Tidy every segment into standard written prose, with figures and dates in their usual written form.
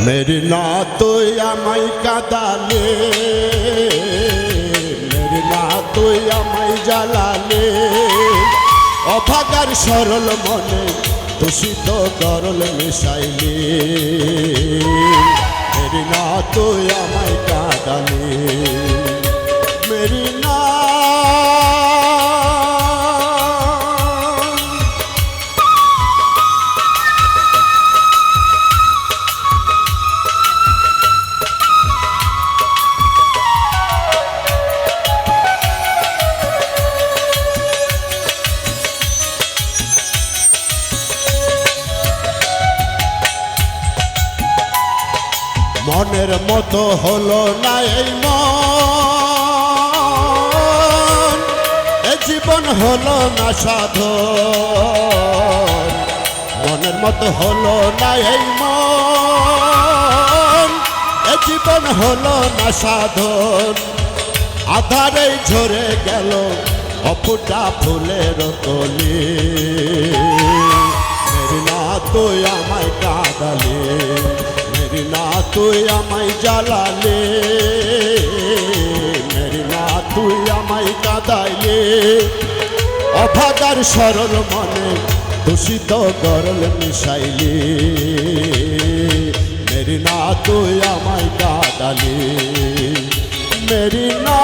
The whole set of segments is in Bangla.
मेरी ना তুই আমায় কাঁদালে, মেরি না তুই আমায় জ্বালালে, অভাগার সরল মনে দূষিত তরল মিশাইলে। মেরি না তুই আমায় কাঁদালে, মেরি না। মনের মতো হলো না এই মন, এ জীবন হলো না সাধন। মনের মতো হলো না এই মন, এ জীবন হলো না সাধন। আধারে ঝরে গেল অফুটা ফুলের কলি, মেরি না তুই আমায় কাঁদালে, মেরি না তুই আমায় জ্বালালে, মেরি না তুই আমায় কাঁদাইলে, অভাগার সরল মনে দূষিত গরল মিশাইলে। মেরি না তুই আমায় কাঁদালে, মেরি না।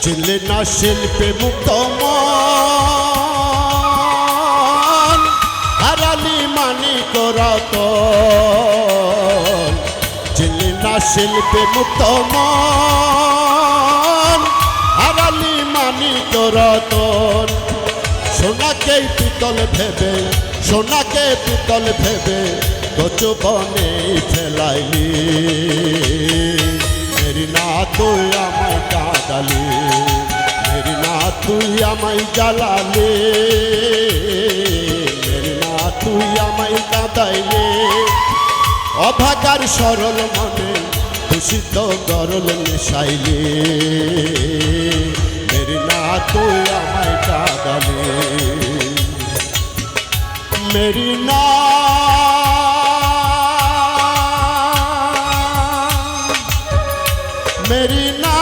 চিনলে না শিল্পে মুক্ত মন, হারালি মানিক রতন। চিনলে না শিল্পে মুক্ত মন, হারালি মানিক রতন। সোনাকে পিতল ভেবে, সোনাকে পিতল ভেবে কচু বনে ফেলাইলি। মেরি না তুই আমায় কাঁদালে, মেরি না তুই আমায় জ্বালালে, মেরি না তুই আমায় কাঁদাইলে, অভাগার সরল মনে দূষিত গরল মিশাইলে। মেরি না তুই আমায় কাঁদালে, মেরি না। मेरी ना।